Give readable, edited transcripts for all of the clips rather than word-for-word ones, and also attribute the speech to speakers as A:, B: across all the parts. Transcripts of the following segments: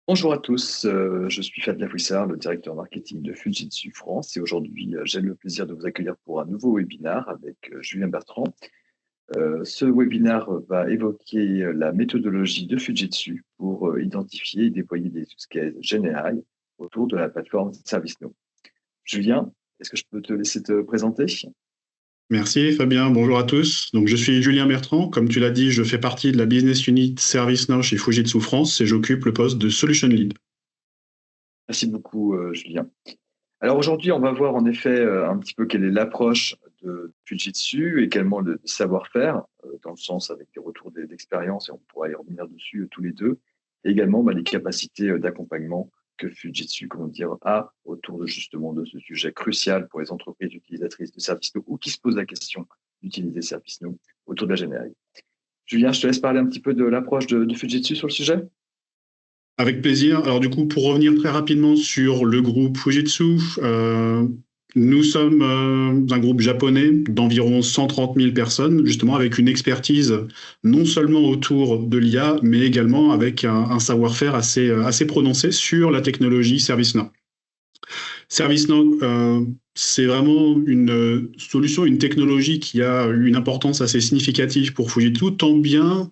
A: Bonjour à tous, je suis Fabien Fouissard, le directeur marketing de Fujitsu France et aujourd'hui, j'ai le plaisir de vous accueillir pour un nouveau webinaire avec Julien Bertrand. Ce webinaire va évoquer la méthodologie de Fujitsu pour identifier et déployer des use cases GenAI autour de la plateforme ServiceNow. Julien, est-ce que je peux te laisser te présenter?
B: Merci Fabien, bonjour à tous. Donc, je suis Julien Bertrand. Comme tu l'as dit, je fais partie de la business unit ServiceNow chez Fujitsu France et j'occupe le poste de Solution Lead.
A: Merci beaucoup, Julien. Alors aujourd'hui, on va voir en effet un petit peu quelle est l'approche de Fujitsu, également le savoir-faire, dans le sens avec des retours d'expérience, et on pourra y revenir dessus tous les deux, et également les capacités d'accompagnement que Fujitsu, comment dire, a autour de justement de ce sujet crucial pour les entreprises utilisatrices de ServiceNow ou qui se posent la question d'utiliser ServiceNow autour de la GenAI. Julien, je te laisse parler un petit peu de l'approche de Fujitsu sur le sujet.
B: Avec plaisir. Alors du coup, pour revenir très rapidement sur le groupe Fujitsu, nous sommes un groupe japonais d'environ 130 000 personnes, justement avec une expertise non seulement autour de l'IA, mais également avec un savoir-faire assez prononcé sur la technologie ServiceNow. ServiceNow, c'est vraiment une solution, une technologie qui a une importance assez significative pour Fujitsu, tant bien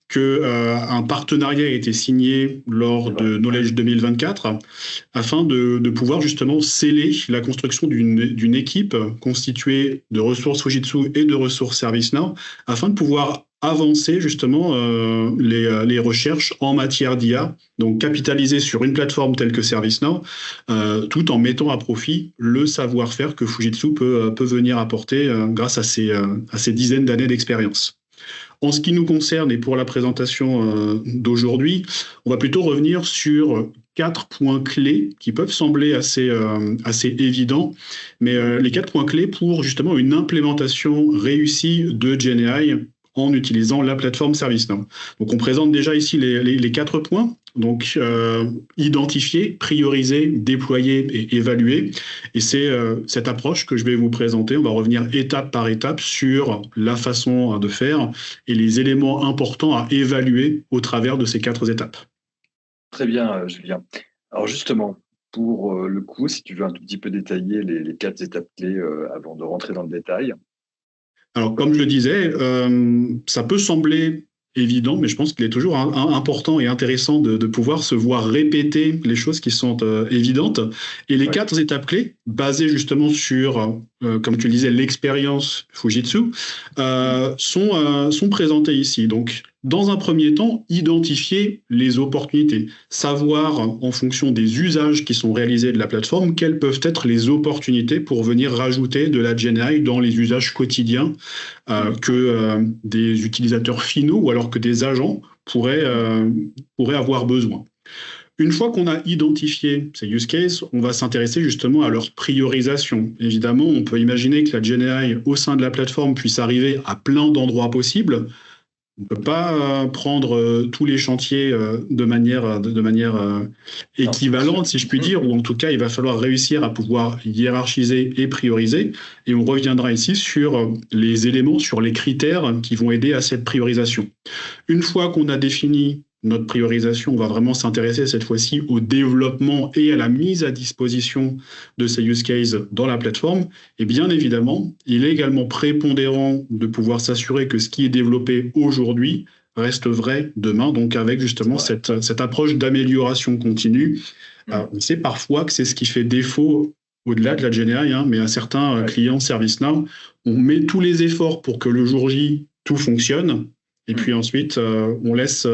B: qu'un partenariat a été signé lors
A: C'est vrai.
B: de Knowledge 2024 afin de pouvoir justement sceller la construction d'une équipe constituée de ressources Fujitsu et de ressources ServiceNow afin de pouvoir avancer justement les recherches en matière d'IA, donc capitaliser sur une plateforme telle que ServiceNow, tout en mettant à profit le savoir-faire que Fujitsu peut venir apporter grâce à ces dizaines d'années d'expérience. En ce qui nous concerne et pour la présentation d'aujourd'hui, on va plutôt revenir sur 4 points clés qui peuvent sembler assez évidents, mais les 4 points clés pour justement une implémentation réussie de GenAI en utilisant la plateforme ServiceNow. Donc on présente déjà ici les 4 points. Donc identifier, prioriser, déployer et évaluer. Et c'est cette approche que je vais vous présenter. On va revenir étape par étape sur la façon de faire et les éléments importants à évaluer au travers de ces 4 étapes.
A: Très bien, Julien. Alors justement, pour le coup, si tu veux un tout petit peu détailler les quatre étapes clés avant de rentrer dans le détail.
B: Alors, comme je le disais, ça peut sembler évident, mais je pense qu'il est toujours important et intéressant de pouvoir se voir répéter les choses qui sont évidentes. Et les
A: Ouais.
B: 4 étapes clés, basées justement sur, comme tu le disais, l'expérience Fujitsu, sont présentées ici. Donc, dans un premier temps, identifier les opportunités, savoir en fonction des usages qui sont réalisés de la plateforme, quelles peuvent être les opportunités pour venir rajouter de la GenAI dans les usages quotidiens que des utilisateurs finaux ou alors que des agents pourraient avoir besoin. Une fois qu'on a identifié ces use cases, on va s'intéresser justement à leur priorisation. Évidemment, on peut imaginer que la GenAI au sein de la plateforme puisse arriver à plein d'endroits possibles. On ne peut pas prendre tous les chantiers de manière
A: Non, bien sûr.
B: équivalente, si je puis dire, ou en tout cas, il va falloir réussir à pouvoir hiérarchiser et prioriser. Et on reviendra ici sur les éléments, sur les critères qui vont aider à cette priorisation. Une fois qu'on a défini notre priorisation, on va vraiment s'intéresser cette fois-ci au développement et à la mise à disposition de ces use cases dans la plateforme. Et bien évidemment, il est également prépondérant de pouvoir s'assurer que ce qui est développé aujourd'hui reste vrai demain, donc avec
A: C'est
B: justement
A: vrai.
B: cette approche d'amélioration continue.
A: Mm.
B: On sait parfois que c'est ce qui fait défaut au-delà de la GenAI, mais à certains
A: Ouais.
B: clients ServiceNow, on met tous les efforts pour que le jour J, tout fonctionne, et puis
A: Mm.
B: ensuite, on laisse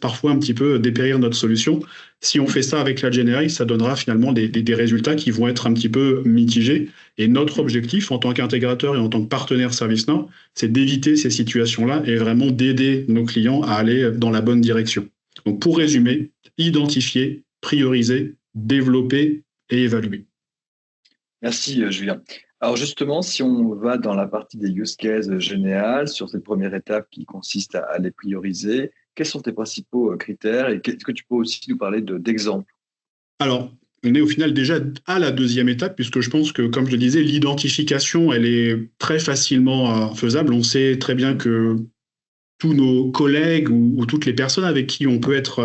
B: parfois un petit peu dépérir notre solution. Si on
A: Mm.
B: fait ça avec la GenAI, ça donnera finalement des résultats qui vont être un petit peu mitigés. Et notre
A: Mm.
B: objectif en tant qu'intégrateur et en tant que partenaire ServiceNow, c'est d'éviter ces situations-là et vraiment d'aider nos clients à aller dans la bonne direction. Donc pour résumer, identifier, prioriser, développer et évaluer.
A: Merci, Julien. Alors justement, si on va dans la partie des use cases générales, sur cette première étape qui consiste à les prioriser, quels sont tes principaux critères et est-ce que tu peux aussi nous parler d'exemples?
B: Alors, on est au final déjà à la deuxième étape, puisque je pense que, comme je le disais, l'identification, elle est très facilement faisable. On sait très bien
A: Mm.
B: que tous nos collègues ou toutes les personnes avec qui on peut être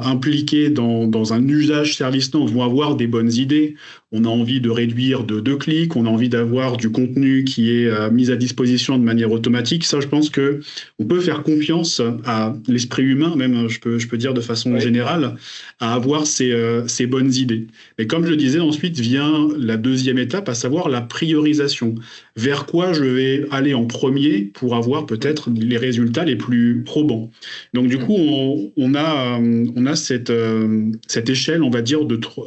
B: impliqué dans un usage ServiceNow vont avoir des bonnes idées. On a envie de réduire de 2 clics, on a envie d'avoir du contenu qui est mis à disposition de manière automatique. Ça, je pense que on peut faire confiance à l'esprit humain, même je peux dire de façon générale, à avoir ces bonnes idées. Mais comme je le disais, ensuite vient la deuxième étape, à savoir la priorisation. Vers quoi je vais aller en premier pour avoir peut-être les résultats les plus probants. Donc du coup, on a cette échelle, on va dire,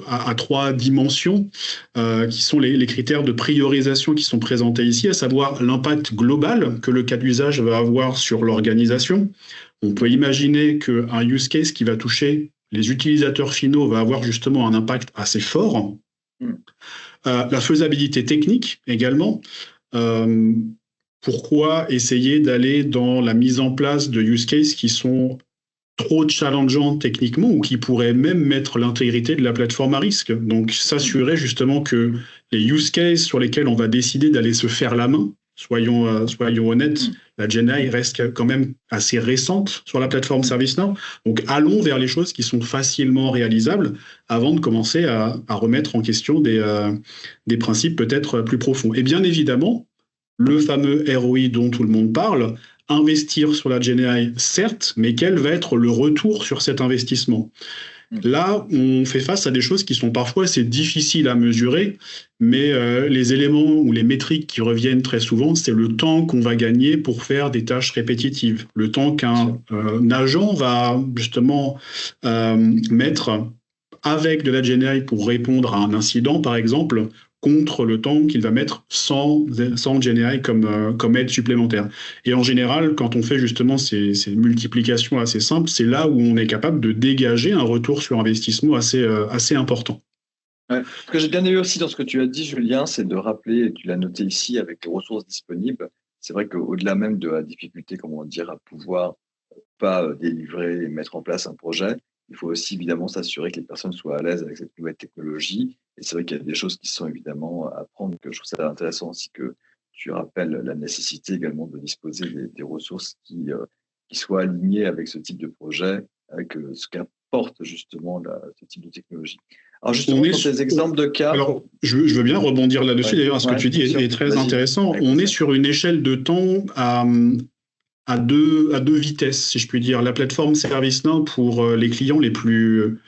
B: à 3 dimensions, qui sont les critères de priorisation qui sont présentés ici, à savoir l'impact global que le cas d'usage va avoir sur l'organisation. On peut imaginer qu'un use case qui va toucher les utilisateurs finaux va avoir justement un impact assez fort. La faisabilité technique également. Pourquoi essayer d'aller dans la mise en place de use cases qui sont trop challengeants techniquement ou qui pourraient même mettre l'intégrité de la plateforme à risque? Donc s'assurer justement que les use cases sur lesquels on va décider d'aller se faire la main, soyons honnêtes, la GenAI reste quand même assez récente sur la plateforme ServiceNow. Donc allons vers les choses qui sont facilement réalisables avant de commencer à remettre en question des principes peut-être plus profonds. Et bien évidemment, le fameux ROI dont tout le monde parle, investir sur la GenAI, certes, mais quel va être le retour sur cet investissement? Là, on fait face à des choses qui sont parfois assez difficiles à mesurer, mais les éléments ou les métriques qui reviennent très souvent, c'est le temps qu'on va gagner pour faire des tâches répétitives, le temps qu'un agent va justement mettre avec de la GenAI pour répondre à un incident, par exemple, contre le temps qu'il va mettre sans GenAI comme aide supplémentaire. Et en général, quand on fait justement ces multiplications assez simples, c'est là où on est capable de dégager un retour sur investissement assez important.
A: Ouais. Ce que j'ai bien aimé aussi dans ce que tu as dit, Julien, c'est de rappeler, et tu l'as noté ici, avec les ressources disponibles, c'est vrai qu'au-delà même de la difficulté, comment dire, à pouvoir pas délivrer et mettre en place un projet, il faut aussi évidemment s'assurer que les personnes soient à l'aise avec cette nouvelle technologie. Et c'est vrai qu'il y a des choses qui sont évidemment à prendre, que je trouve ça intéressant aussi que tu rappelles la nécessité également de disposer des ressources qui soient alignées avec ce type de projet, avec ce qu'apporte justement ce type de technologie. Alors justement, dans tes exemples de cas...
B: Alors, je veux bien rebondir là-dessus, d'ailleurs, ce que tu dis est très intéressant. On est sur une échelle de temps à deux vitesses, si je puis dire. La plateforme ServiceNow, pour les clients les plus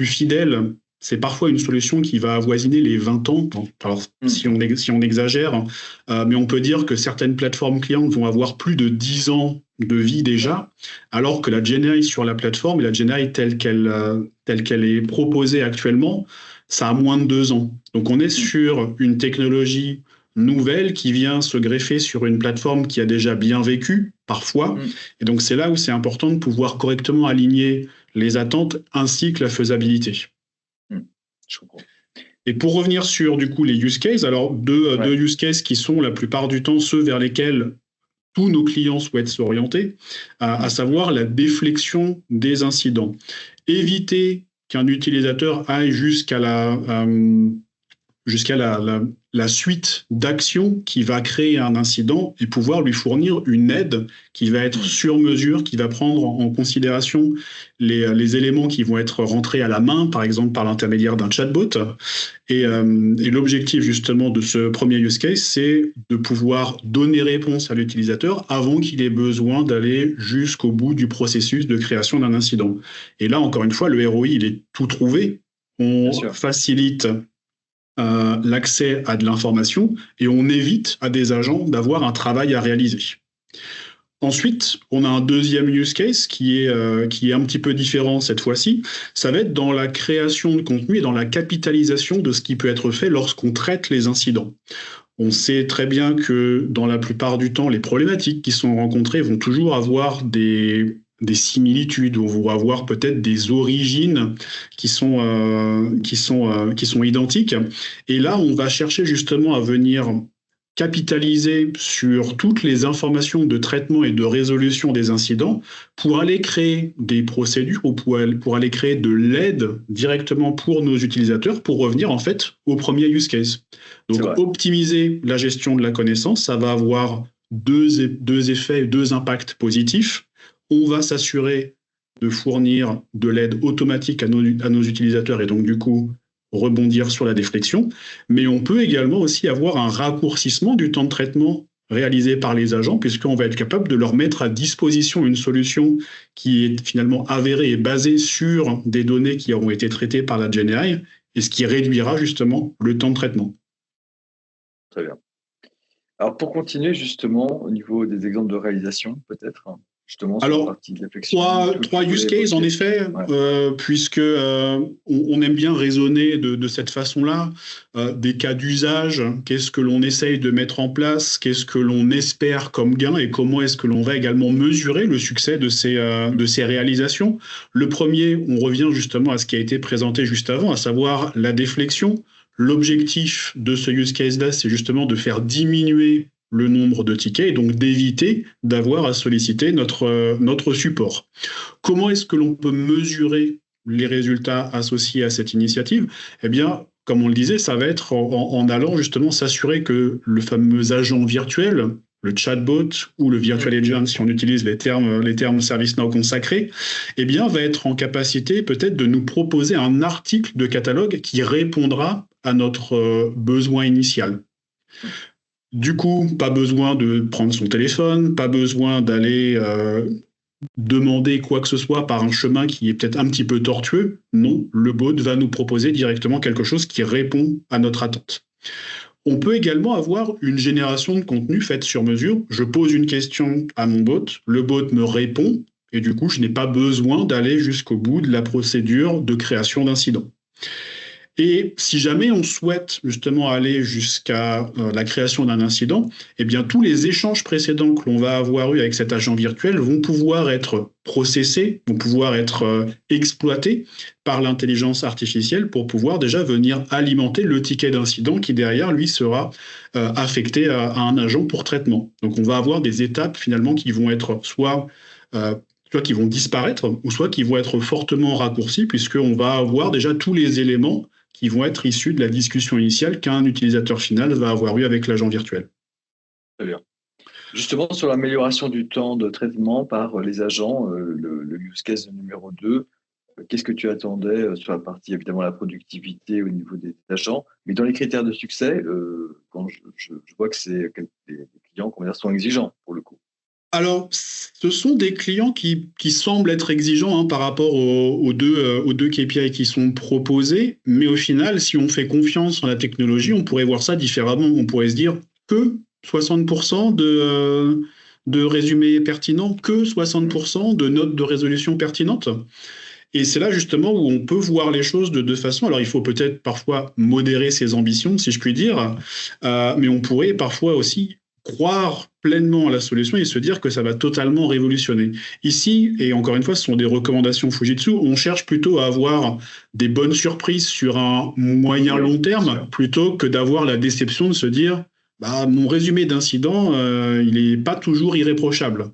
B: fidèles, c'est parfois une solution qui va avoisiner les 20 ans. Alors, si on exagère, mais on peut dire que certaines plateformes clientes vont avoir plus de 10 ans de vie déjà, alors que la GenAI sur la plateforme et la GenAI telle qu'elle est proposée actuellement, ça a moins de 2 ans. Donc, on est sur une technologie nouvelle qui vient se greffer sur une plateforme qui a déjà bien vécu, parfois. Et donc, c'est là où c'est important de pouvoir correctement aligner les attentes ainsi que la faisabilité.
A: Je comprends.
B: Et pour revenir sur, du coup, les use cases, alors deux use cases qui sont la plupart du temps ceux vers lesquels tous nos clients souhaitent s'orienter, à savoir la déflexion des incidents. Éviter qu'un utilisateur aille jusqu'à la suite d'actions qui va créer un incident et pouvoir lui fournir une aide qui va être sur mesure, qui va prendre en considération les éléments qui vont être rentrés à la main, par exemple par l'intermédiaire d'un chatbot. Et l'objectif justement de ce premier use case, c'est de pouvoir donner réponse à l'utilisateur avant qu'il ait besoin d'aller jusqu'au bout du processus de création d'un incident. Et là, encore une fois, le ROI, il est tout trouvé. On facilite l'accès à de l'information et on évite à des agents d'avoir un travail à réaliser. Ensuite, on a un deuxième use case qui est un petit peu différent cette fois-ci. Ça va être dans la création de contenu et dans la capitalisation de ce qui peut être fait lorsqu'on traite les incidents. On sait très bien que dans la plupart du temps, les problématiques qui sont rencontrées vont toujours avoir des similitudes, on va avoir peut-être des origines qui sont identiques. Et là, on va chercher justement à venir capitaliser sur toutes les informations de traitement et de résolution des incidents pour aller créer des procédures ou pour aller créer de l'aide directement pour nos utilisateurs pour revenir en fait au premier use case. Donc optimiser la gestion de la connaissance, ça va avoir deux effets, deux impacts positifs. On va s'assurer de fournir de l'aide automatique à nos utilisateurs et donc du coup rebondir sur la déflexion. Mais on peut également aussi avoir un raccourcissement du temps de traitement réalisé par les agents, puisqu'on va être capable de leur mettre à disposition une solution qui est finalement avérée et basée sur des données qui auront été traitées par la GenAI, et ce qui réduira justement le temps de traitement.
A: Très bien. Alors, pour continuer justement, au niveau des exemples de réalisation, peut-être, justement, sur la partie de réflexion.
B: Trois use cases, en effet, puisque on aime bien raisonner de cette façon-là, des cas d'usage, qu'est-ce que l'on essaye de mettre en place, qu'est-ce que l'on espère comme gain et comment est-ce que l'on va également mesurer le succès de ces réalisations. Le premier, on revient justement à ce qui a été présenté juste avant, à savoir la déflexion. L'objectif de ce use case-là, c'est justement de faire diminuer le nombre de tickets et donc d'éviter d'avoir à solliciter notre support. Comment est-ce que l'on peut mesurer les résultats associés à cette initiative ? Eh bien, comme on le disait, ça va être en allant justement s'assurer que le fameux agent virtuel, le chatbot ou le virtual agent, si on utilise les termes ServiceNow consacrés, eh bien, va être en capacité peut-être de nous proposer un article de catalogue qui répondra à notre besoin initial. Du coup, pas besoin de prendre son téléphone, pas besoin d'aller demander quoi que ce soit par un chemin qui est peut-être un petit peu tortueux. Non, le bot va nous proposer directement quelque chose qui répond à notre attente. On peut également avoir une génération de contenu faite sur mesure. Je pose une question à mon bot, le bot me répond, et du coup, je n'ai pas besoin d'aller jusqu'au bout de la procédure de création d'incidents. Et si jamais on souhaite justement aller jusqu'à la création d'un incident, eh bien tous les échanges précédents que l'on va avoir eu avec cet agent virtuel vont pouvoir être processés, vont pouvoir être exploités par l'intelligence artificielle pour pouvoir déjà venir alimenter le ticket d'incident qui derrière lui sera affecté à un agent pour traitement. Donc on va avoir des étapes finalement qui vont être soit qui vont disparaître ou soit qui vont être fortement raccourcies puisqu'on va avoir déjà tous les éléments qui vont être issus de la discussion initiale qu'un utilisateur final va avoir eu avec l'agent virtuel.
A: Très bien. Justement, sur l'amélioration du temps de traitement par les agents, le use case numéro 2, qu'est-ce que tu attendais sur la partie, évidemment, la productivité au niveau des agents, mais dans les critères de succès, quand je vois que c'est des clients sont exigeants, pour le coup.
B: Alors, ce sont des clients qui semblent être exigeants par rapport aux deux KPI qui sont proposés, mais au final, si on fait confiance en la technologie, on pourrait voir ça différemment. On pourrait se dire que 60% de résumés pertinents, que 60% de notes de résolution pertinentes. Et c'est là justement où on peut voir les choses de deux façons. Alors il faut peut-être parfois modérer ses ambitions, si je puis dire, mais on pourrait parfois aussi croire pleinement à la solution et se dire que ça va totalement révolutionner. Ici, et encore une fois, ce sont des recommandations Fujitsu, on cherche plutôt à avoir des bonnes surprises sur un moyen long terme, plutôt que d'avoir la déception de se dire mon résumé d'incident, il n'est pas toujours irréprochable.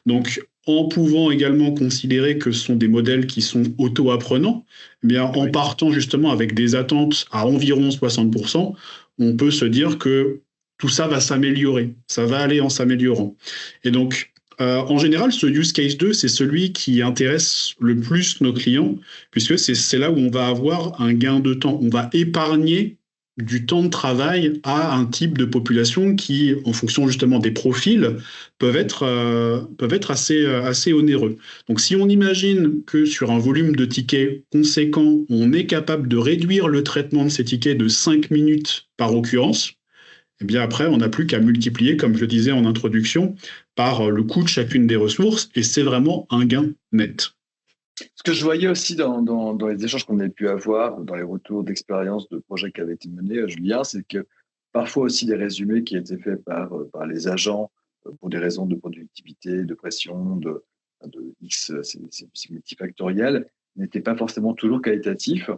B: Donc, en pouvant également considérer que ce sont des modèles qui sont auto-apprenants, eh bien, en partant justement avec des attentes à environ 60%, on peut se dire que tout ça va s'améliorer, ça va aller en s'améliorant. Et donc, en général, ce use case 2, c'est celui qui intéresse le plus nos clients, puisque c'est là où on va avoir un gain de temps. On va épargner du temps de travail à un type de population qui, en fonction justement des profils, peuvent être assez onéreux. Donc, si on imagine que sur un volume de tickets conséquent, on est capable de réduire le traitement de ces tickets de 5 minutes par occurrence, eh bien après, on n'a plus qu'à multiplier, comme je le disais en introduction, par le coût de chacune des ressources, et c'est vraiment un gain net.
A: Ce que je voyais aussi dans les échanges qu'on a pu avoir, dans les retours d'expérience de projets qui avaient été menés, Julien, c'est que parfois aussi des résumés qui étaient faits par les agents pour des raisons de productivité, de pression, de X, c'est multifactoriel, n'étaient pas forcément toujours qualitatifs.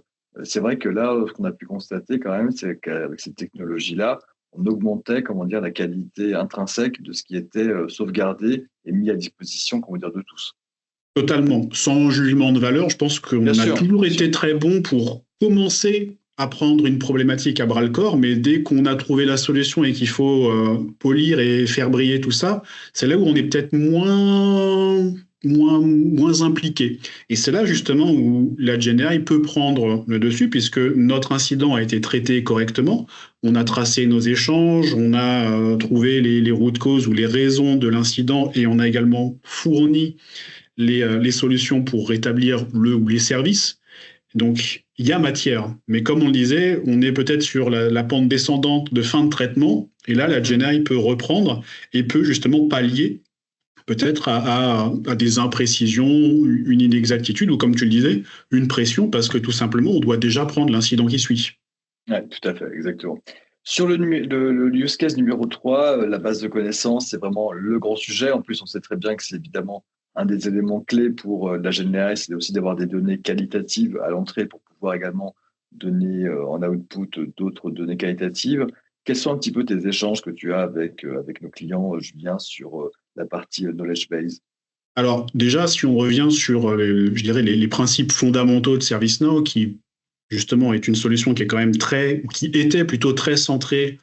A: C'est vrai que là, ce qu'on a pu constater quand même, c'est qu'avec cette technologie-là, on augmentait, la qualité intrinsèque de ce qui était sauvegardé et mis à disposition, de tous.
B: Totalement, sans jugement de valeur. Je pense qu'on a toujours été très bon pour commencer à prendre une problématique à bras-le-corps, mais dès qu'on a trouvé la solution et qu'il faut polir et faire briller tout ça, c'est là où on est peut-être moins impliqué. Et c'est là justement où la GenAI peut prendre le dessus, puisque notre incident a été traité correctement. On a tracé nos échanges, on a trouvé les root causes ou les raisons de l'incident, et on a également fourni les solutions pour rétablir le ou les services. Donc, il y a matière. Mais comme on le disait, on est peut-être sur la pente descendante de fin de traitement. Et là, la GenAI peut reprendre et peut justement pallier peut-être à des imprécisions, une inexactitude ou, comme tu le disais, une pression parce que tout simplement, on doit déjà prendre l'incident qui suit.
A: Oui, tout à fait, exactement. Sur le use case numéro 3, la base de connaissances, c'est vraiment le grand sujet. En plus, on sait très bien que c'est évidemment un des éléments clés pour la GenAI, c'est aussi d'avoir des données qualitatives à l'entrée pour pouvoir également donner en output d'autres données qualitatives. Quels sont un petit peu tes échanges que tu as avec nos clients, Julien, sur la partie knowledge base?
B: Alors déjà, si on revient sur, je dirais, les principes fondamentaux de ServiceNow, qui justement est une solution qui est quand même qui était plutôt très centrée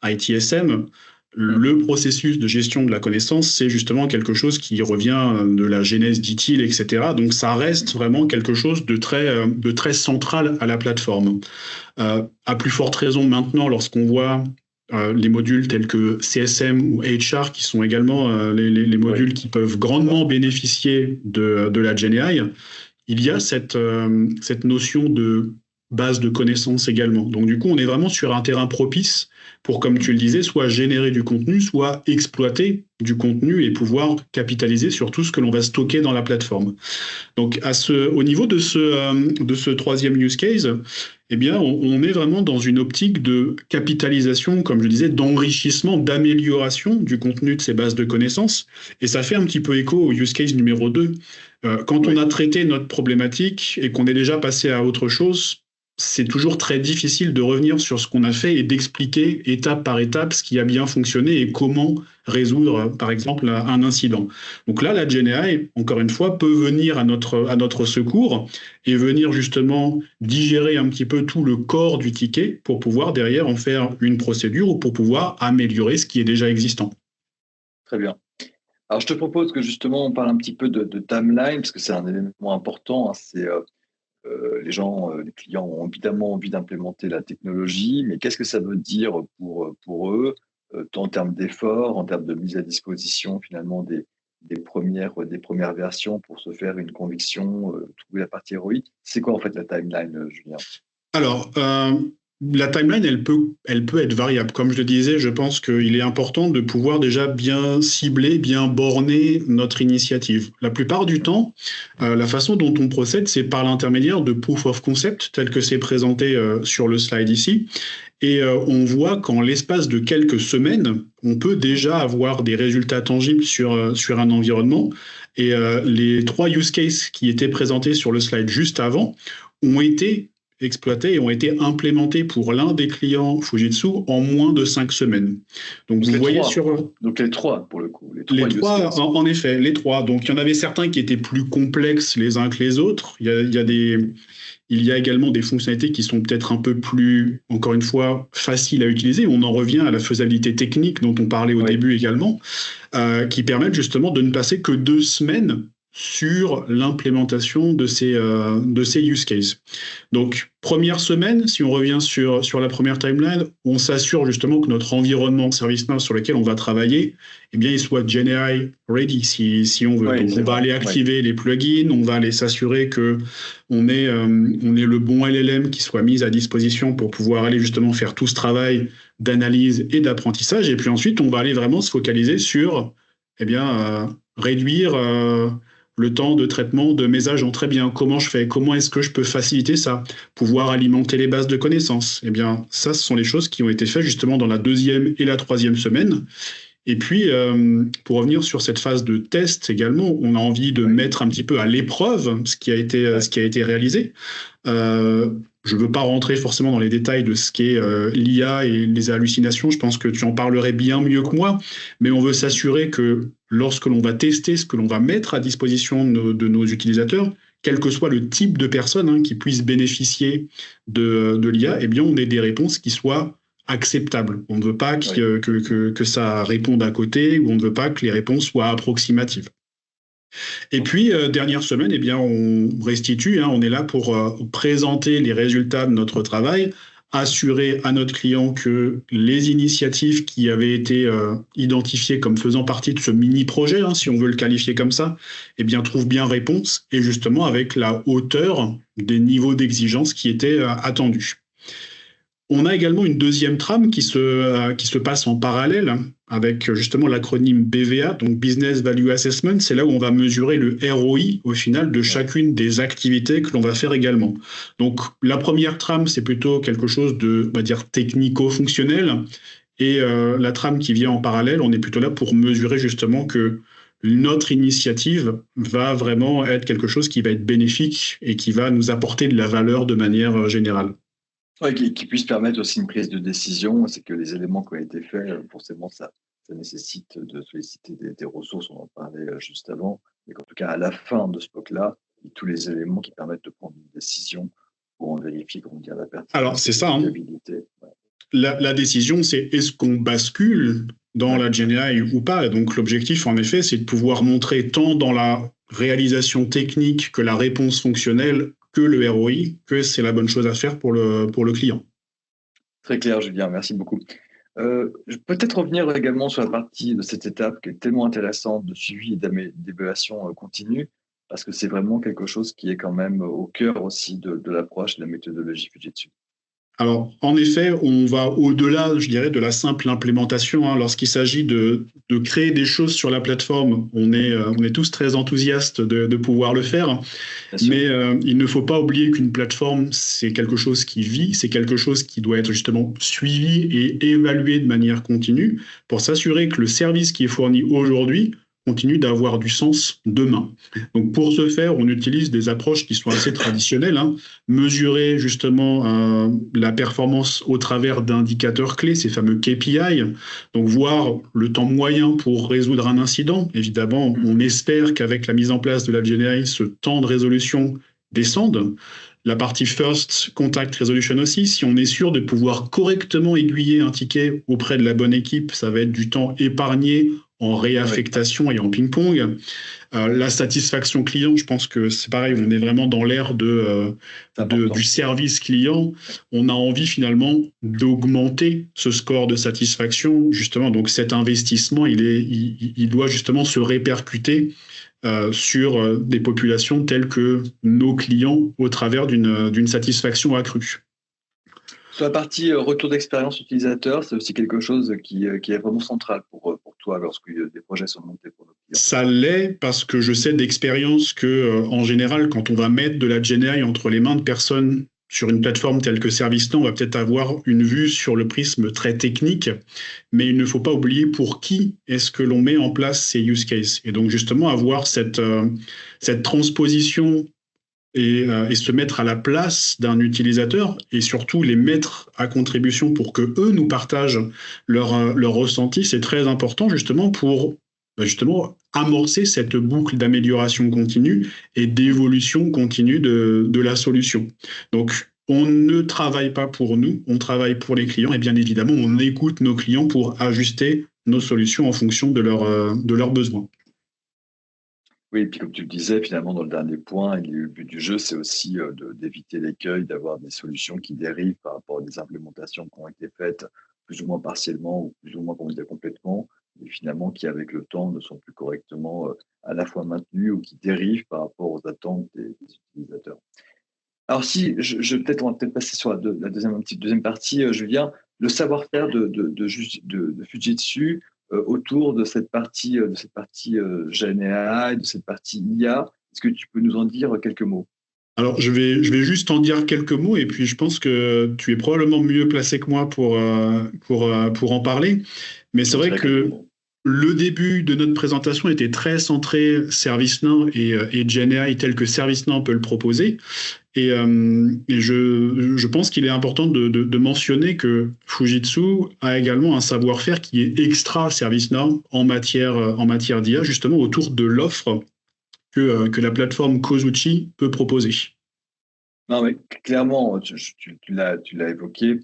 B: ITSM, le processus de gestion de la connaissance, c'est justement quelque chose qui revient de la genèse d'ITIL, etc. Donc ça reste vraiment quelque chose de très central à la plateforme. À plus forte raison maintenant, lorsqu'on voit les modules tels que CSM ou HR, qui sont également les modules qui peuvent grandement bénéficier de la GenAI, il y a cette notion de base de connaissances également. Donc du coup, on est vraiment sur un terrain propice pour, comme tu le disais, soit générer du contenu, soit exploiter du contenu et pouvoir capitaliser sur tout ce que l'on va stocker dans la plateforme. Donc au niveau de ce troisième use case, eh bien, on est vraiment dans une optique de capitalisation, comme je disais, d'enrichissement, d'amélioration du contenu de ces bases de connaissances. Et ça fait un petit peu écho au use case numéro 2. Quand on a traité notre problématique et qu'on est déjà passé à autre chose, c'est toujours très difficile de revenir sur ce qu'on a fait et d'expliquer étape par étape ce qui a bien fonctionné et comment résoudre, par exemple, un incident. Donc là, la GenAI, encore une fois, peut venir à notre secours et venir justement digérer un petit peu tout le corps du ticket pour pouvoir derrière en faire une procédure ou pour pouvoir améliorer ce qui est déjà existant.
A: Très bien. Alors, je te propose que justement, on parle un petit peu de timeline, parce que c'est un élément important. C'est les clients ont évidemment envie d'implémenter la technologie, mais qu'est-ce que ça veut dire pour eux, tant en termes d'efforts, en termes de mise à disposition finalement des premières versions pour se faire une conviction, trouver la partie héroïque. C'est quoi en fait la timeline, Julien?
B: Alors, la timeline, elle peut être variable. Comme je le disais, je pense qu'il est important de pouvoir déjà bien cibler, bien borner notre initiative. La plupart du temps, la façon dont on procède, c'est par l'intermédiaire de proof of concept, tel que c'est présenté sur le slide ici. Et on voit qu'en l'espace de quelques semaines, on peut déjà avoir des résultats tangibles sur un environnement. Et les 3 use cases qui étaient présentés sur le slide juste avant ont été exploités et ont été implémentés pour l'un des clients Fujitsu en moins de 5 semaines. Donc vous voyez
A: Donc les 3 pour le coup.
B: Les 3 en effet, les 3. Donc il y en avait certains qui étaient plus complexes les uns que les autres. Il y a également des fonctionnalités qui sont peut-être un peu plus, encore une fois, faciles à utiliser. On en revient à la faisabilité technique dont on parlait au début également, qui permettent justement de ne passer que 2 semaines sur l'implémentation de ces use cases. Donc, première semaine, si on revient sur la première timeline, on s'assure justement que notre environnement ServiceNow sur lequel on va travailler, eh bien, il soit GenAI ready si on veut. Donc, on va aller activer les plugins, on va aller s'assurer que on ait le bon LLM qui soit mis à disposition pour pouvoir aller justement faire tout ce travail d'analyse et d'apprentissage. Et puis ensuite, on va aller vraiment se focaliser sur, réduire le temps de traitement de mes agents. Très bien, comment je fais? Comment est-ce que je peux faciliter ça? Pouvoir alimenter les bases de connaissances. Eh bien, ça, ce sont les choses qui ont été faites justement dans la 2e et la 3e semaine. Et puis, pour revenir sur cette phase de test également, on a envie de mettre un petit peu à l'épreuve ce qui a été réalisé. Je ne veux pas rentrer forcément dans les détails de ce qu'est l'IA et les hallucinations. Je pense que tu en parlerais bien mieux que moi. Mais on veut s'assurer que lorsque l'on va tester ce que l'on va mettre à disposition de nos utilisateurs, quel que soit le type de personne qui puisse bénéficier de l'IA, eh bien, on ait des réponses qui soient acceptables. On ne veut pas que ça réponde à côté, ou on ne veut pas que les réponses soient approximatives. Et puis, dernière semaine, eh bien, on restitue, on est là pour présenter les résultats de notre travail, assurer à notre client que les initiatives qui avaient été identifiées comme faisant partie de ce mini-projet, si on veut le qualifier comme ça, eh bien, trouvent bien réponse, et justement avec la hauteur des niveaux d'exigence qui étaient attendus. On a également une deuxième trame qui se passe en parallèle avec justement l'acronyme BVA, donc Business Value Assessment. C'est là où on va mesurer le ROI au final de chacune des activités que l'on va faire également. Donc la première trame, c'est plutôt quelque chose de, on va dire, technico-fonctionnel. Et la trame qui vient en parallèle, on est plutôt là pour mesurer justement que notre initiative va vraiment être quelque chose qui va être bénéfique et qui va nous apporter de la valeur de manière générale.
A: Ouais, qui puisse permettre aussi une prise de décision. C'est que les éléments qui ont été faits, forcément, ça nécessite de solliciter des ressources, on en parlait juste avant, mais qu'en tout cas, à la fin de ce POC-là, il y a tous les éléments qui permettent de prendre une décision pour en vérifier, comment dire, la pertinence.
B: Alors, c'est ça. La décision, c'est est-ce qu'on bascule dans la GenAI ou pas. Donc, l'objectif, en effet, c'est de pouvoir montrer tant dans la réalisation technique que la réponse fonctionnelle que le ROI, que c'est la bonne chose à faire pour le client.
A: Très clair, Julien, merci beaucoup. Peut-être revenir également sur la partie de cette étape qui est tellement intéressante de suivi et d'évaluation continue, parce que c'est vraiment quelque chose qui est quand même au cœur aussi de l'approche de la méthodologie Fujitsu.
B: Alors, en effet, on va au-delà, je dirais, de la simple implémentation. Lorsqu'il s'agit de créer des choses sur la plateforme, on est tous très enthousiastes de pouvoir le faire. Mais il ne faut pas oublier qu'une plateforme, c'est quelque chose qui vit, c'est quelque chose qui doit être justement suivi et évalué de manière continue pour s'assurer que le service qui est fourni aujourd'hui continue d'avoir du sens demain. Donc pour ce faire, on utilise des approches qui sont assez traditionnelles, mesurer justement la performance au travers d'indicateurs clés, ces fameux KPI, donc voir le temps moyen pour résoudre un incident. Évidemment, on espère qu'avec la mise en place de la GenAI, ce temps de résolution descende. La partie First Contact Resolution aussi, si on est sûr de pouvoir correctement aiguiller un ticket auprès de la bonne équipe, ça va être du temps épargné en réaffectation et en ping-pong. La satisfaction client, je pense que c'est pareil, on est vraiment dans l'ère du service client. On a envie finalement d'augmenter ce score de satisfaction. Justement, donc cet investissement, il doit justement se répercuter sur des populations telles que nos clients au travers d'une satisfaction accrue.
A: Sur la partie retour d'expérience utilisateur, c'est aussi quelque chose qui est vraiment central pour toi lorsque des projets sont montés pour nos clients.
B: Ça l'est parce que je sais d'expérience que, en général, quand on va mettre de la GenAI entre les mains de personnes sur une plateforme telle que ServiceNow, on va peut-être avoir une vue sur le prisme très technique, mais il ne faut pas oublier pour qui est-ce que l'on met en place ces use cases. Et donc justement avoir cette transposition et se mettre à la place d'un utilisateur et surtout les mettre à contribution pour que eux nous partagent leur ressenti, c'est très important justement pour amorcer cette boucle d'amélioration continue et d'évolution continue de la solution. Donc, on ne travaille pas pour nous, on travaille pour les clients et bien évidemment, on écoute nos clients pour ajuster nos solutions en fonction de leurs besoins.
A: Oui, et puis comme tu le disais, finalement, dans le dernier point, le but du jeu, c'est aussi d'éviter l'écueil, d'avoir des solutions qui dérivent par rapport à des implémentations qui ont été faites plus ou moins partiellement ou plus ou moins complètement, et finalement qui, avec le temps, ne sont plus correctement à la fois maintenues ou qui dérivent par rapport aux attentes des utilisateurs. Alors si, on va peut-être passer sur la deuxième partie, Julien, le savoir-faire de Fujitsu autour de cette partie GenAI, de cette partie IA. Est-ce que tu peux nous en dire quelques mots?
B: Alors, je vais juste en dire quelques mots et puis je pense que tu es probablement mieux placé que moi pour en parler. Mais c'est vrai que le début de notre présentation était très centré ServiceNow et GenAI tel que ServiceNow peut le proposer. Et je pense qu'il est important de mentionner que Fujitsu a également un savoir-faire qui est extra ServiceNow en matière d'IA, justement autour de l'offre que la plateforme Kozuchi peut proposer.
A: Non, mais clairement, tu l'as évoqué,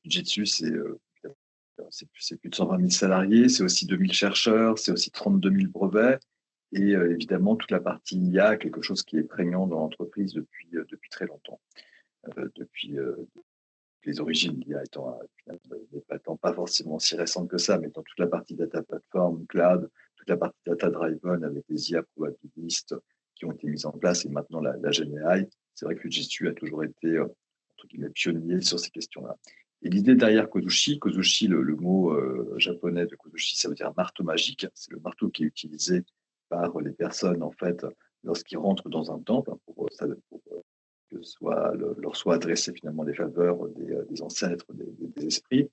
A: Fujitsu, c'est plus de 120 000 salariés, c'est aussi 2000 chercheurs, c'est aussi 32 000 brevets, et évidemment, toute la partie IA, quelque chose qui est prégnant dans l'entreprise depuis très longtemps. Depuis les origines, l'IA étant pas forcément si récente que ça, mais dans toute la partie data platform, cloud, toute la partie data driven avec les IA probabilistes qui ont été mises en place et maintenant la GenAI, c'est vrai que Fujitsu a toujours été entre guillemets pionnier sur ces questions-là. Et l'idée derrière Kozuchi, le mot japonais de Kozuchi, ça veut dire marteau magique. C'est le marteau qui est utilisé par les personnes en fait lorsqu'ils rentrent dans un temple pour que leur soient adressées finalement les faveurs des ancêtres, des esprits.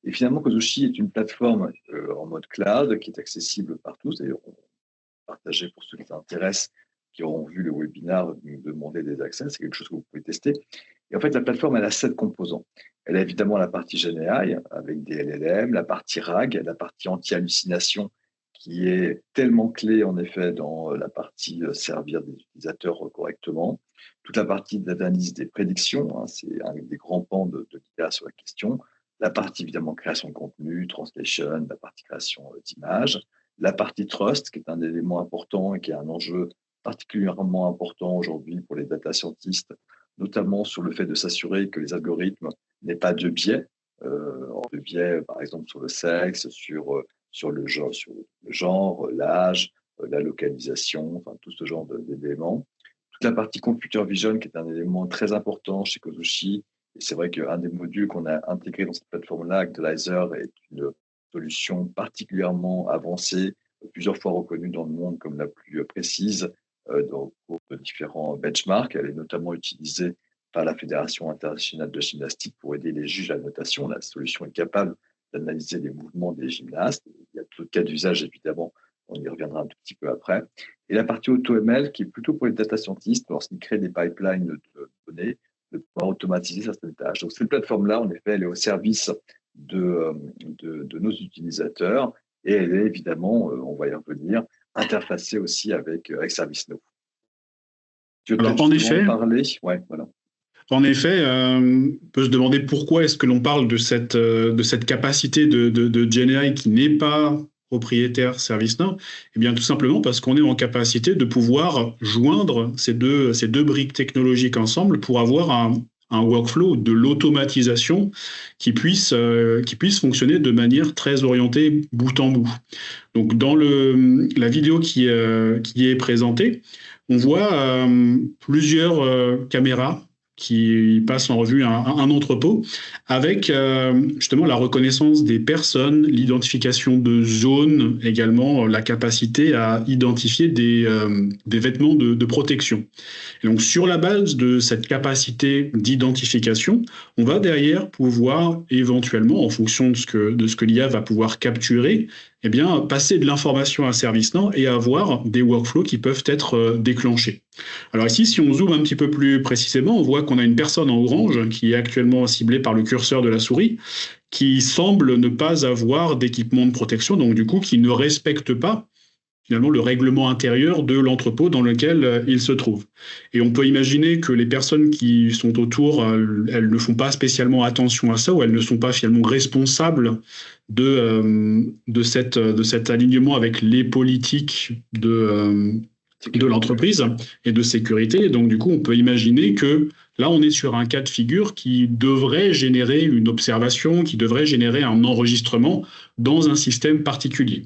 A: Et finalement, Kozuchi est une plateforme en mode cloud qui est accessible par tous. D'ailleurs, on va partager pour ceux qui s'intéressent, qui auront vu le webinaire, nous demander des accès. C'est quelque chose que vous pouvez tester. Et en fait, la plateforme, elle a 7 composants. Elle a évidemment la partie GenAI avec des LLM, la partie RAG, la partie anti-hallucination qui est tellement clé en effet dans la partie servir des utilisateurs correctement. Toute la partie d'analyse des prédictions, hein, c'est un des grands pans de l'IA sur la question. La partie évidemment création de contenu, translation, la partie création d'images. La partie trust, qui est un élément important et qui est un enjeu particulièrement important aujourd'hui pour les data scientists, notamment sur le fait de s'assurer que les algorithmes n'aient pas de biais, par exemple sur le sexe, sur le genre, l'âge, la localisation, enfin tout ce genre d'éléments. Toute la partie computer vision qui est un élément très important chez Kozuchi. Et c'est vrai qu'un des modules qu'on a intégré dans cette plateforme-là, Actualizer, est une solution particulièrement avancée, plusieurs fois reconnue dans le monde comme la plus précise pour différents benchmarks. Elle est notamment utilisée par la Fédération internationale de gymnastique pour aider les juges à la notation. La solution est capable d'analyser les mouvements des gymnastes. Il y a d'autres cas d'usage, évidemment, on y reviendra un tout petit peu après. Et la partie AutoML, qui est plutôt pour les data scientists, lorsqu'ils créent des pipelines de données, de pouvoir automatiser certaines tâches. Donc, cette plateforme-là, en effet, elle est au service de nos utilisateurs et elle est évidemment, on va y revenir, interfacée aussi avec ServiceNow. Tu veux
B: Alors, en effet,
A: parler? Ouais, voilà.
B: En effet, on peut se demander pourquoi est-ce que l'on parle de cette capacité de GenAI qui n'est pas propriétaire ServiceNow. Eh bien, tout simplement parce qu'on est en capacité de pouvoir joindre ces deux briques technologiques ensemble pour avoir un workflow de l'automatisation qui puisse fonctionner de manière très orientée bout en bout. Donc, dans la vidéo qui est présentée, on voit plusieurs caméras qui passe en revue un entrepôt avec justement la reconnaissance des personnes, l'identification de zones, également la capacité à identifier des vêtements de protection. Et donc sur la base de cette capacité d'identification, on va derrière pouvoir éventuellement, en fonction de ce que l'IA va pouvoir capturer, eh bien, passer de l'information à ServiceNow et avoir des workflows qui peuvent être déclenchés. Alors ici, si on zoome un petit peu plus précisément, on voit qu'on a une personne en orange qui est actuellement ciblée par le curseur de la souris, qui semble ne pas avoir d'équipement de protection, donc du coup qui ne respecte pas finalement le règlement intérieur de l'entrepôt dans lequel il se trouve. Et on peut imaginer que les personnes qui sont autour, elles ne font pas spécialement attention à ça, ou elles ne sont pas finalement responsables de cet alignement avec les politiques de l'entreprise et de sécurité. Et donc, du coup, on peut imaginer que là, on est sur un cas de figure qui devrait générer une observation, qui devrait générer un enregistrement dans un système particulier.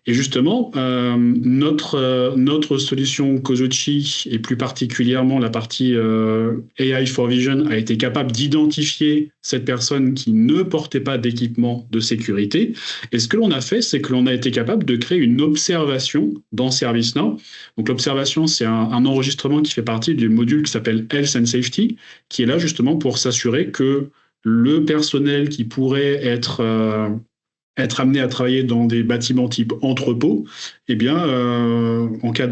B: Et justement, notre solution Kozuchi, et plus particulièrement la partie AI for Vision, a été capable d'identifier cette personne qui ne portait pas d'équipement de sécurité. Et ce que l'on a fait, c'est que l'on a été capable de créer une observation dans ServiceNow. Donc l'observation, c'est un enregistrement qui fait partie du module qui s'appelle Health and Safety, qui est là justement pour s'assurer que le personnel qui pourrait être être amené à travailler dans des bâtiments type entrepôt, eh bien, en cas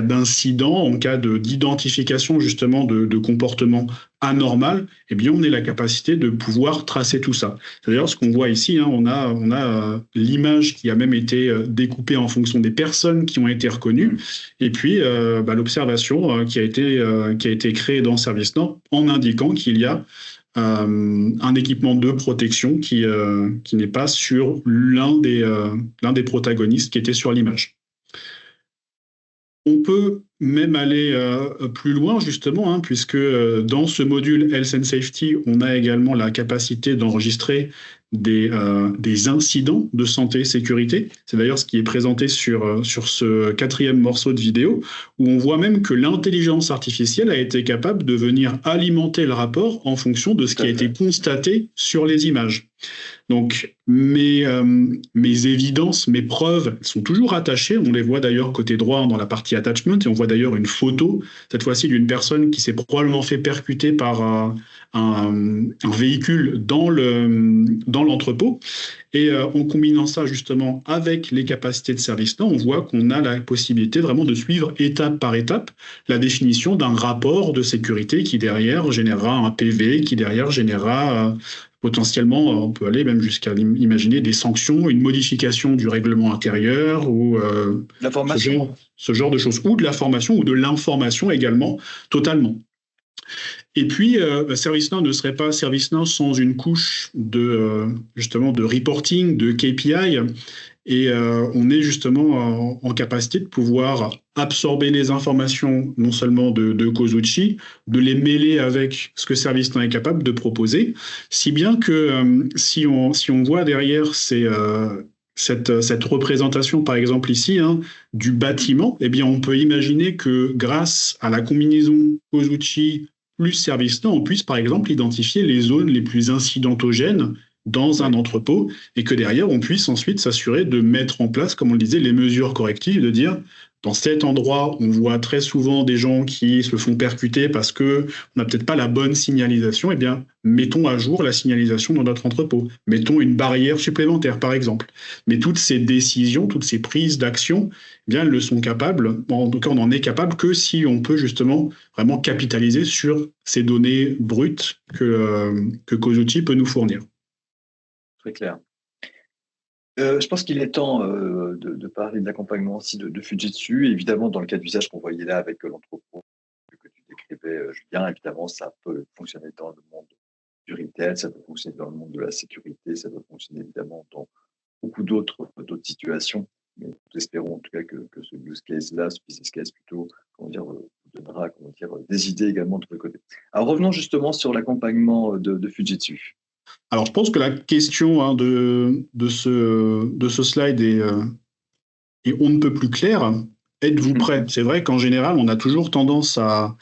B: d'incident, en cas d'identification justement de comportement anormal, eh bien, on a la capacité de pouvoir tracer tout ça. C'est d'ailleurs ce qu'on voit ici. Hein, on a l'image qui a même été découpée en fonction des personnes qui ont été reconnues, et puis l'observation qui a été créée dans ServiceNow en indiquant qu'il y a un équipement de protection qui n'est pas sur l'un des protagonistes qui était sur l'image. On peut même aller plus loin, justement, hein, puisque dans ce module Health and Safety, on a également la capacité d'enregistrer des incidents de santé et sécurité. C'est d'ailleurs ce qui est présenté sur ce 4e morceau de vidéo, où on voit même que l'intelligence artificielle a été capable de venir alimenter le rapport en fonction de ce qui a été constaté sur les images. Donc, mes évidences, mes preuves sont toujours attachées. On les voit d'ailleurs côté droit dans la partie attachment, et on voit d'ailleurs une photo, cette fois-ci d'une personne qui s'est probablement fait percuter par un véhicule dans l'entrepôt. Et en combinant ça justement avec les capacités de ServiceNow, on voit qu'on a la possibilité vraiment de suivre étape par étape la définition d'un rapport de sécurité qui derrière générera un PV, qui derrière générera potentiellement, on peut aller même jusqu'à imaginer des sanctions, une modification du règlement intérieur ou ce genre de choses, ou de la formation ou de l'information également, totalement. Et puis, ServiceNow ne serait pas ServiceNow sans une couche justement de reporting, de KPI. Et on est justement en capacité de pouvoir absorber les informations, non seulement de Kozuchi, de les mêler avec ce que ServiceNow est capable de proposer, si bien que si on voit derrière cette représentation, par exemple ici, hein, du bâtiment, eh bien, on peut imaginer que grâce à la combinaison Kozuchi plus ServiceNow, on puisse par exemple identifier les zones les plus incidentogènes dans un entrepôt et que derrière, on puisse ensuite s'assurer de mettre en place, comme on le disait, les mesures correctives, de dire dans cet endroit, on voit très souvent des gens qui se font percuter parce qu'on n'a peut-être pas la bonne signalisation, eh bien, mettons à jour la signalisation dans notre entrepôt. Mettons une barrière supplémentaire, par exemple. Mais toutes ces décisions, toutes ces prises d'action, eh bien, elles le sont capables, en tout cas, on n'en est capable que si on peut justement vraiment capitaliser sur ces données brutes que Kozuchi peut nous fournir.
A: Très clair. Je pense qu'il est temps de parler de l'accompagnement aussi de Fujitsu. Évidemment, dans le cas d'usage qu'on voyait là avec l'entrepôt que tu décrivais, Julien, évidemment, ça peut fonctionner dans le monde du retail, ça peut fonctionner dans le monde de la sécurité, ça peut fonctionner évidemment dans beaucoup d'autres situations. Mais nous espérons en tout cas que ce use case-là, ce business case plutôt, vous donnera des idées également de votre côté. Alors revenons justement sur l'accompagnement de Fujitsu.
B: Alors, je pense que la question de ce slide est on ne peut plus claire. Êtes-vous prêt? C'est vrai qu'en général, on a toujours tendance à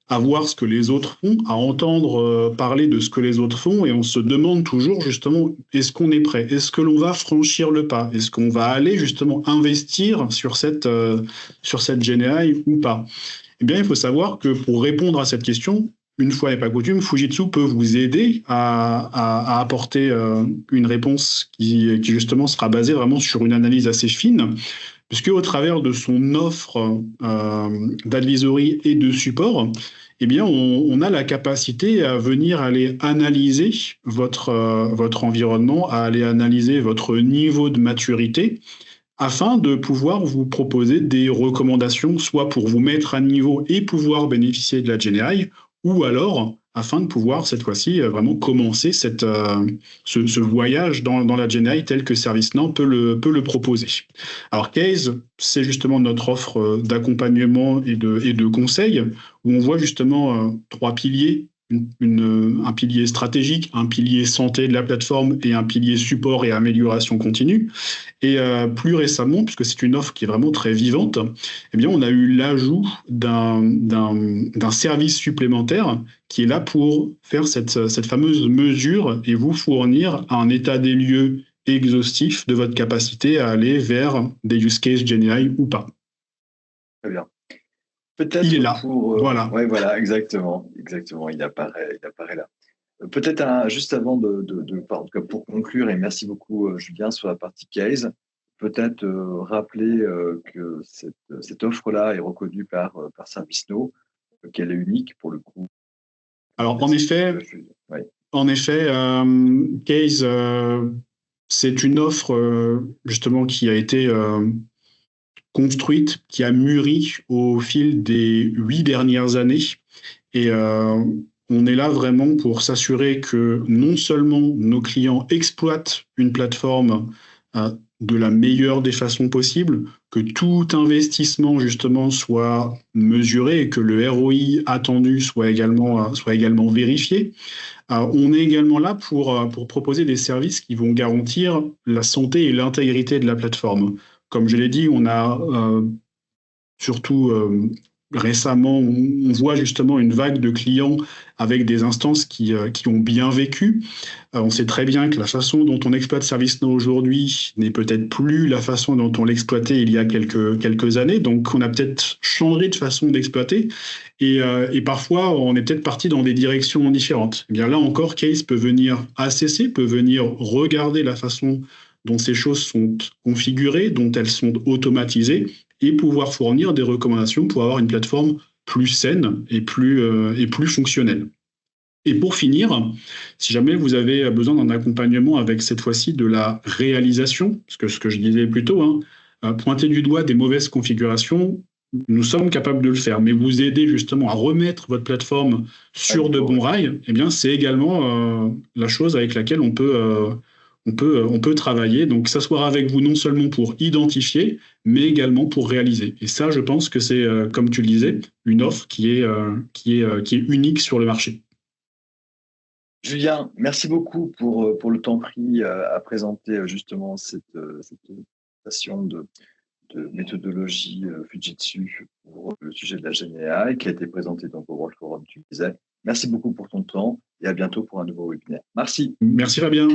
B: voir ce que les autres font, à entendre parler de ce que les autres font, et on se demande toujours justement, est-ce qu'on est prêt? Est-ce que l'on va franchir le pas? Est-ce qu'on va aller justement investir sur cette GenAI ou pas? Eh bien, il faut savoir que pour répondre à cette question, une fois n'est pas coutume, Fujitsu peut vous aider à apporter une réponse qui justement sera basée vraiment sur une analyse assez fine, puisque au travers de son offre d'advisory et de support, eh bien, on a la capacité à venir aller analyser votre environnement, à aller analyser votre niveau de maturité, afin de pouvoir vous proposer des recommandations, soit pour vous mettre à niveau et pouvoir bénéficier de la GenAI, ou alors afin de pouvoir cette fois-ci vraiment commencer ce voyage dans la GenAI tel que ServiceNow peut le proposer. Alors Case, c'est justement notre offre d'accompagnement et de conseil, où on voit justement 3 piliers. Un pilier stratégique, un pilier santé de la plateforme et un pilier support et amélioration continue. Et plus récemment, puisque c'est une offre qui est vraiment très vivante, eh bien, on a eu l'ajout d'un service supplémentaire qui est là pour faire cette fameuse mesure et vous fournir un état des lieux exhaustif de votre capacité à aller vers des use cases GenAI ou pas.
A: Très bien. Peut-être
B: il est là.
A: Pour,
B: voilà.
A: Ouais, voilà, exactement. Il apparaît là. Peut-être juste avant en tout cas pour conclure, et merci beaucoup Julien sur la partie case, peut-être rappeler que cette offre-là est reconnue par ServiceNow, qu'elle est unique pour le coup.
B: Alors,
A: Merci, Julien. Ouais.
B: en effet, Case, c'est une offre justement qui a été construite, qui a mûri au fil des 8 dernières années. Et on est là vraiment pour s'assurer que non seulement nos clients exploitent une plateforme de la meilleure des façons possibles, que tout investissement justement soit mesuré et que le ROI attendu soit également vérifié. On est également là pour proposer des services qui vont garantir la santé et l'intégrité de la plateforme. Comme je l'ai dit, on a surtout récemment, on voit justement une vague de clients avec des instances qui ont bien vécu. On sait très bien que la façon dont on exploite ServiceNow aujourd'hui n'est peut-être plus la façon dont on l'exploitait il y a quelques années. Donc, on a peut-être changé de façon d'exploiter et parfois, on est peut-être parti dans des directions différentes. Eh bien là encore, Case peut venir assesser, peut venir regarder la façon dont ces choses sont configurées, dont elles sont automatisées et pouvoir fournir des recommandations pour avoir une plateforme plus saine et plus fonctionnelle. Et pour finir, si jamais vous avez besoin d'un accompagnement avec cette fois-ci de la réalisation, parce que ce que je disais plus tôt, pointer du doigt des mauvaises configurations, nous sommes capables de le faire, mais vous aider justement à remettre votre plateforme sur de bons rails, eh bien c'est également la chose avec laquelle on peut travailler, donc s'asseoir avec vous non seulement pour identifier, mais également pour réaliser. Et ça, je pense que c'est, comme tu le disais, une offre qui est unique sur le marché.
A: Julien, merci beaucoup pour le temps pris à présenter justement cette station de méthodologie Fujitsu pour le sujet de la GNI qui a été présentée donc au World Forum, tu disais. Merci beaucoup pour ton temps et à bientôt pour un nouveau webinaire. Merci.
B: Merci Fabien.